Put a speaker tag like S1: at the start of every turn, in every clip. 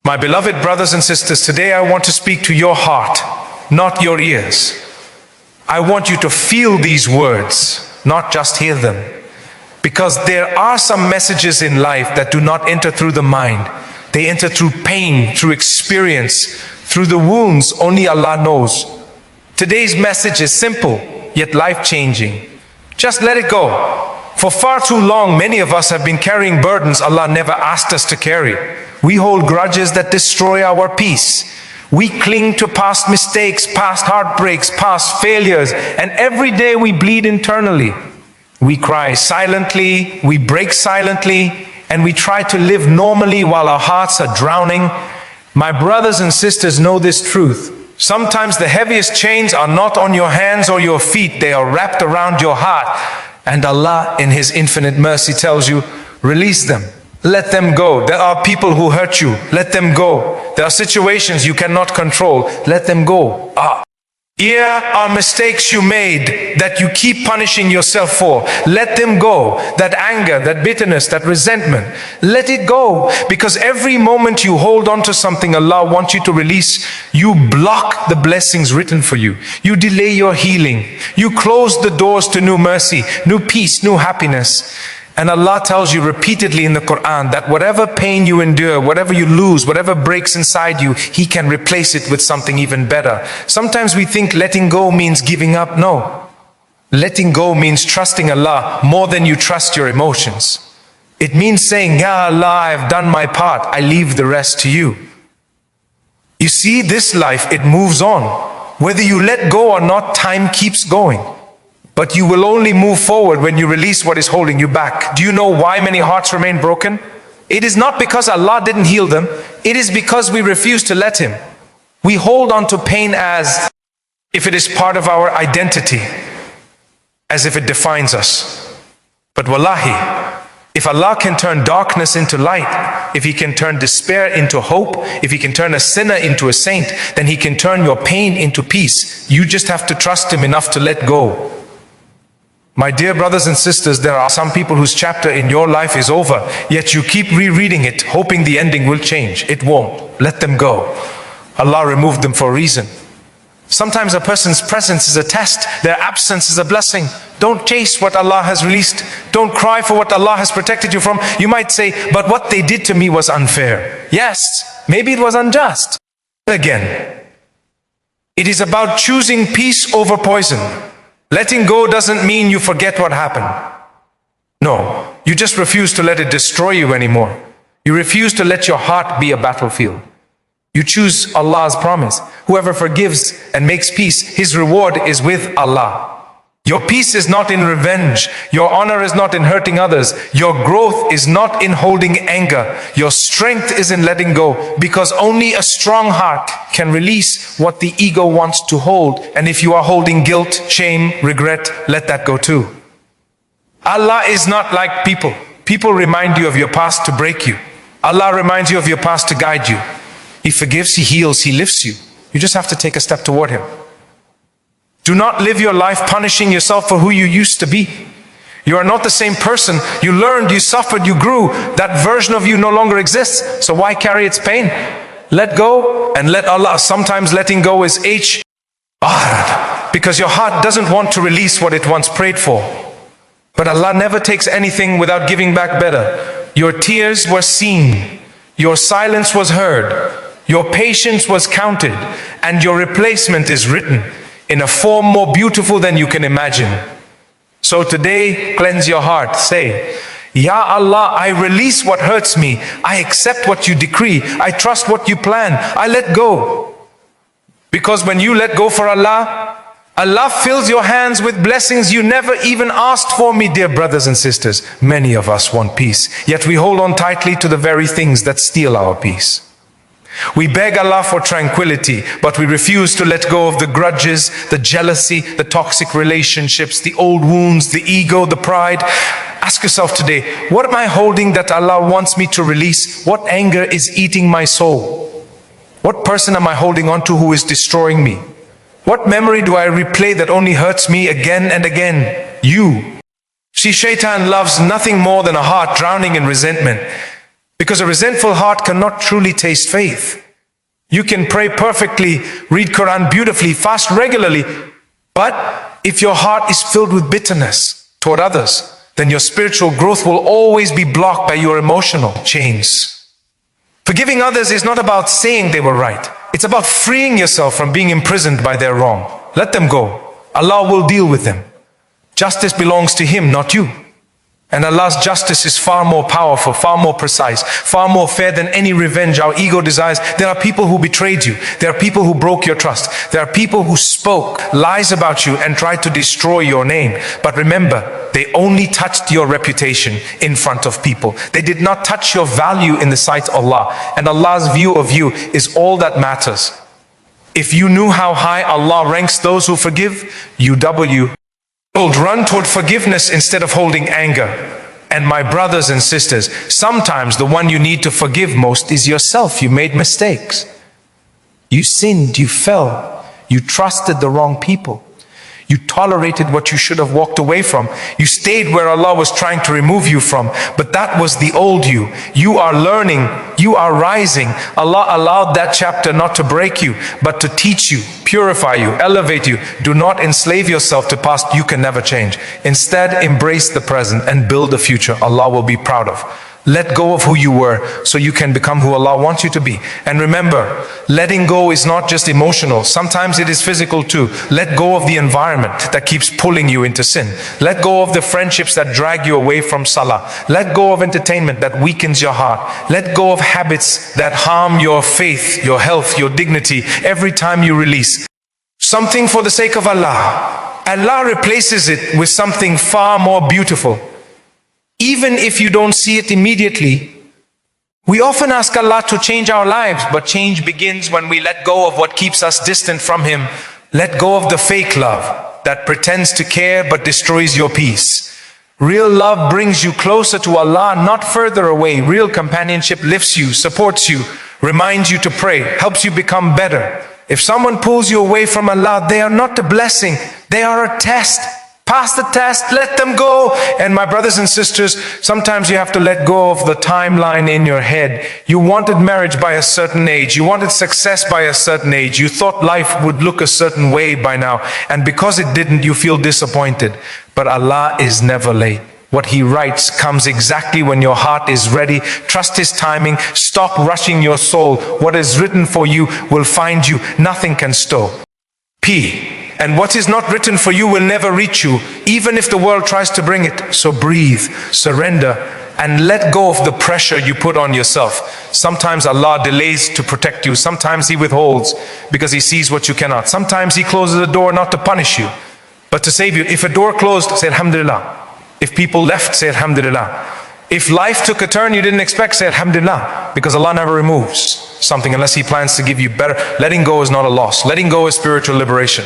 S1: My beloved brothers and sisters, today I want to speak to your heart, not your ears. I want you to feel these words, not just hear them. Because there are some messages in life that do not enter through the mind. They enter through pain, through experience, through the wounds only Allah knows. Today's message is simple, yet life-changing. Just let it go. For far too long, many of us have been carrying burdens Allah never asked us to carry. We hold grudges that destroy our peace. We cling to past mistakes, past heartbreaks, past failures, and every day we bleed internally. We cry silently, we break silently, and we try to live normally while our hearts are drowning. My brothers and sisters know this truth. Sometimes the heaviest chains are not on your hands or your feet, they are wrapped around your heart. And Allah in His infinite mercy tells you, release them. Let them go. There are people who hurt you. Let them go. There are situations you cannot control. Let them go. Here are mistakes you made that you keep punishing yourself for. Let them go. That anger, that bitterness, that resentment. Let it go. Because every moment you hold on to something Allah wants you to release, you block the blessings written for you. You delay your healing. You close the doors to new mercy, new peace, new happiness. And Allah tells you repeatedly in the Quran that whatever pain you endure, whatever you lose, whatever breaks inside you, He can replace it with something even better. Sometimes we think letting go means giving up. No. Letting go means trusting Allah more than you trust your emotions. It means saying, Ya Allah, I have done my part. I leave the rest to you. You see, this life, it moves on. Whether you let go or not, time keeps going. But you will only move forward when you release what is holding you back. Do you know why many hearts remain broken? It is not because Allah didn't heal them. It is because we refuse to let Him. We hold on to pain as if it is part of our identity, as if it defines us. But wallahi, if Allah can turn darkness into light, if He can turn despair into hope, if He can turn a sinner into a saint, then He can turn your pain into peace. You just have to trust Him enough to let go. My dear brothers and sisters, there are some people whose chapter in your life is over, yet you keep rereading it, hoping the ending will change. It won't. Let them go. Allah removed them for a reason. Sometimes a person's presence is a test, their absence is a blessing. Don't chase what Allah has released. Don't cry for what Allah has protected you from. You might say, but what they did to me was unfair. Yes, maybe it was unjust. Again, it is about choosing peace over poison. Letting go doesn't mean you forget what happened. No, you just refuse to let it destroy you anymore. You refuse to let your heart be a battlefield. You choose Allah's promise. Whoever forgives and makes peace, his reward is with Allah. Your peace is not in revenge. Your honor is not in hurting others. Your growth is not in holding anger. Your strength is in letting go, because only a strong heart can release what the ego wants to hold. And if you are holding guilt, shame, regret, let that go too. Allah is not like people. People remind you of your past to break you. Allah reminds you of your past to guide you. He forgives, He heals, He lifts you. You just have to take a step toward Him. Do not live your life punishing yourself for who you used to be. You are not the same person. You learned, you suffered, you grew. That version of you no longer exists. So why carry its pain? Let go and let Allah. Sometimes letting go is because your heart doesn't want to release what it once prayed for. But Allah never takes anything without giving back better. Your tears were seen. Your silence was heard. Your patience was counted. And your replacement is written in a form more beautiful than you can imagine. So today, cleanse your heart. Say, Ya Allah, I release what hurts me. I accept what you decree. I trust what you plan. I let go. Because when you let go for Allah, Allah fills your hands with blessings you never even asked for. Me, dear brothers and sisters, many of us want peace, yet we hold on tightly to the very things that steal our peace. We beg Allah for tranquility, but we refuse to let go of the grudges, the jealousy, the toxic relationships, the old wounds, the ego, the pride. Ask yourself today, what am I holding that Allah wants me to release? What anger is eating my soul? What person am I holding on to who is destroying me? What memory do I replay that only hurts me again and again? You. See, Shaitan loves nothing more than a heart drowning in resentment. Because a resentful heart cannot truly taste faith. You can pray perfectly, read Quran beautifully, fast regularly, but if your heart is filled with bitterness toward others, then your spiritual growth will always be blocked by your emotional chains. Forgiving others is not about saying they were right. It's about freeing yourself from being imprisoned by their wrong. Let them go. Allah will deal with them. Justice belongs to Him, not you. And Allah's justice is far more powerful, far more precise, far more fair than any revenge our ego desires. There are people who betrayed you. There are people who broke your trust. There are people who spoke lies about you and tried to destroy your name. But remember, they only touched your reputation in front of people. They did not touch your value in the sight of Allah. And Allah's view of you is all that matters. If you knew how high Allah ranks those who forgive, you would run toward forgiveness instead of holding anger. And my brothers and sisters, sometimes the one you need to forgive most is yourself. You made mistakes. You sinned, you fell, you trusted the wrong people. You tolerated what you should have walked away from. You stayed where Allah was trying to remove you from. But that was the old you. You are learning, you are rising. Allah allowed that chapter not to break you, but to teach you, purify you, elevate you. Do not enslave yourself to past you can never change. Instead, embrace the present and build a future Allah will be proud of. Let go of who you were so you can become who Allah wants you to be. And remember, letting go is not just emotional. Sometimes it is physical too. Let go of the environment that keeps pulling you into sin. Let go of the friendships that drag you away from salah. Let go of entertainment that weakens your heart. Let go of habits that harm your faith, your health, your dignity. Every time you release something for the sake of Allah, Allah replaces it with something far more beautiful. Even if you don't see it immediately, we often ask Allah to change our lives, but change begins when we let go of what keeps us distant from Him. Let go of the fake love that pretends to care but destroys your peace. Real love brings you closer to Allah, not further away. Real companionship lifts you, supports you, reminds you to pray, helps you become better. If someone pulls you away from Allah, they are not a blessing, they are a test. Pass the test, let them go. And my brothers and sisters, sometimes you have to let go of the timeline in your head. You wanted marriage by a certain age. You wanted success by a certain age. You thought life would look a certain way by now. And because it didn't, you feel disappointed. But Allah is never late. What He writes comes exactly when your heart is ready. Trust His timing. Stop rushing your soul. What is written for you will find you. Nothing can stop. And what is not written for you will never reach you, even if the world tries to bring it. So breathe, surrender, and let go of the pressure you put on yourself. Sometimes Allah delays to protect you. Sometimes He withholds because He sees what you cannot. Sometimes He closes a door not to punish you, but to save you. If a door closed, say Alhamdulillah. If people left, say Alhamdulillah. If life took a turn you didn't expect, say Alhamdulillah. Because Allah never removes something unless He plans to give you better. Letting go is not a loss. Letting go is spiritual liberation.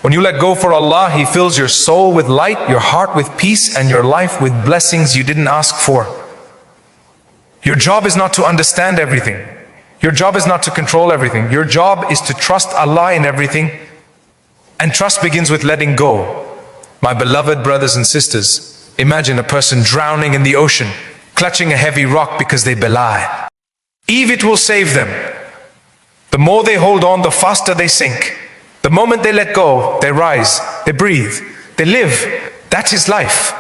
S1: When you let go for Allah, He fills your soul with light, your heart with peace, and your life with blessings you didn't ask for. Your job is not to understand everything. Your job is not to control everything. Your job is to trust Allah in everything. And trust begins with letting go. My beloved brothers and sisters, imagine a person drowning in the ocean, clutching a heavy rock because they belie. It will save them. The more they hold on, the faster they sink. The moment they let go, they rise, they breathe, they live. That is life.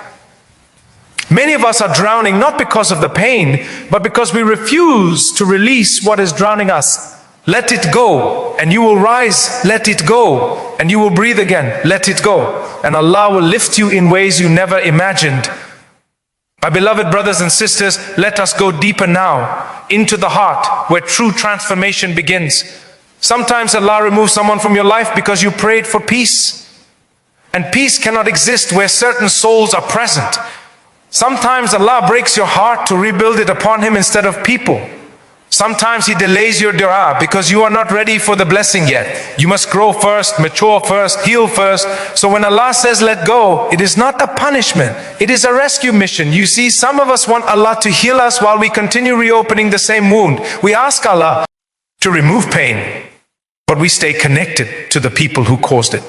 S1: Many of us are drowning not because of the pain, but because we refuse to release what is drowning us. Let it go, and you will rise. Let it go, and you will breathe again. Let it go, and Allah will lift you in ways you never imagined. My beloved brothers and sisters, let us go deeper now, into the heart, where true transformation begins. Sometimes Allah removes someone from your life because you prayed for peace. And peace cannot exist where certain souls are present. Sometimes Allah breaks your heart to rebuild it upon Him instead of people. Sometimes He delays your dua because you are not ready for the blessing yet. You must grow first, mature first, heal first. So when Allah says let go, it is not a punishment. It is a rescue mission. You see, some of us want Allah to heal us while we continue reopening the same wound. We ask Allah to remove pain, but we stay connected to the people who caused it.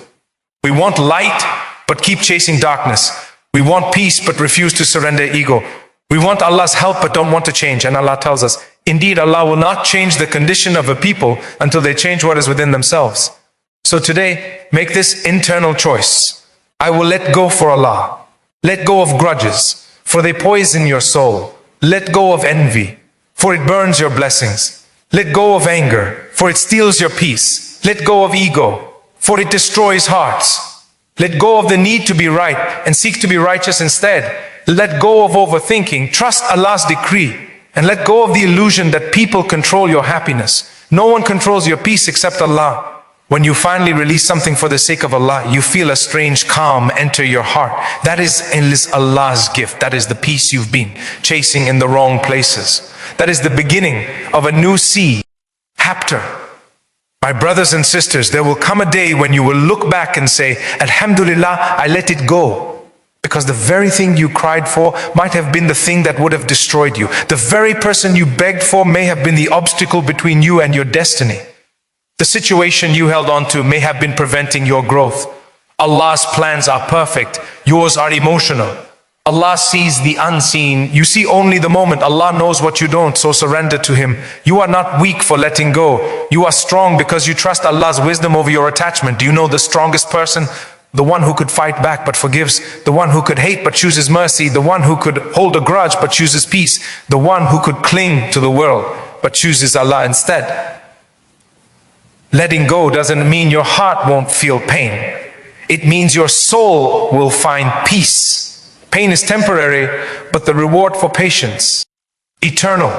S1: We want light, but keep chasing darkness. We want peace, but refuse to surrender ego. We want Allah's help but don't want to change. And Allah tells us, indeed, Allah will not change the condition of a people until they change what is within themselves. So today, make this internal choice. I will let go for Allah. Let go of grudges, for they poison your soul. Let go of envy, for it burns your blessings. Let go of anger, for it steals your peace. Let go of ego, for it destroys hearts. Let go of the need to be right and seek to be righteous instead. Let go of overthinking. Trust Allah's decree and let go of the illusion that people control your happiness. No one controls your peace except Allah. When you finally release something for the sake of Allah, you feel a strange calm enter your heart. That is Allah's gift. That is the peace you've been chasing in the wrong places. That is the beginning of a new sea, chapter. My brothers and sisters, there will come a day when you will look back and say, Alhamdulillah, I let it go. Because the very thing you cried for might have been the thing that would have destroyed you. The very person you begged for may have been the obstacle between you and your destiny. The situation you held on to may have been preventing your growth. Allah's plans are perfect. Yours are emotional. Allah sees the unseen. You see only the moment. Allah knows what you don't, so surrender to Him. You are not weak for letting go. You are strong because you trust Allah's wisdom over your attachment. Do you know the strongest person? The one who could fight back but forgives. The one who could hate but chooses mercy. The one who could hold a grudge but chooses peace. The one who could cling to the world but chooses Allah instead. Letting go doesn't mean your heart won't feel pain. It means your soul will find peace. Pain is temporary, but the reward for patience, eternal.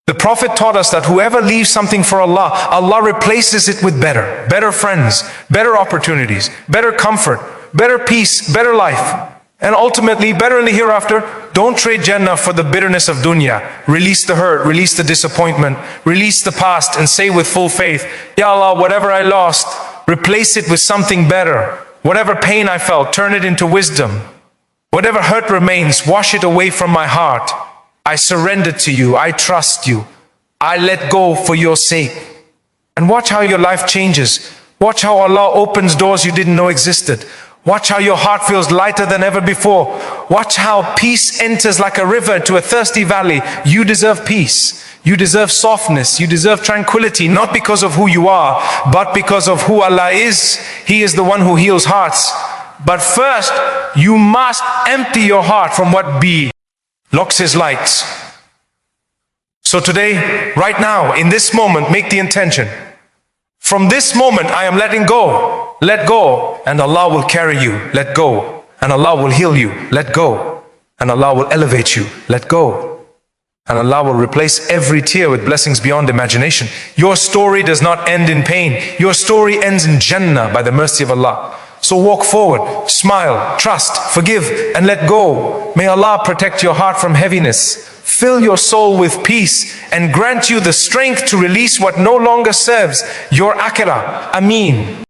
S1: The Prophet taught us that whoever leaves something for Allah, Allah replaces it with better friends, better opportunities, better comfort, better peace, better life, and ultimately better in the hereafter. Don't trade Jannah for the bitterness of dunya. Release the hurt, release the disappointment, release the past and say with full faith, Ya Allah, whatever I lost, replace it with something better. Whatever pain I felt, turn it into wisdom. Whatever hurt remains, wash it away from my heart. I surrender to you. I trust you. I let go for your sake. And watch how your life changes. Watch how Allah opens doors you didn't know existed. Watch how your heart feels lighter than ever before. Watch how peace enters like a river to a thirsty valley. You deserve peace. You deserve softness. You deserve tranquility, not because of who you are, but because of who Allah is. He is the one who heals hearts. But first, you must empty your heart from what blocks His lights. So today, right now, in this moment, make the intention. From this moment, I am letting go. Let go, and Allah will carry you. Let go. And Allah will heal you. Let go. And Allah will elevate you. Let go. And Allah will replace every tear with blessings beyond imagination. Your story does not end in pain. Your story ends in Jannah by the mercy of Allah. So walk forward, smile, trust, forgive, and let go. May Allah protect your heart from heaviness, fill your soul with peace, and grant you the strength to release what no longer serves your akhirah. Ameen.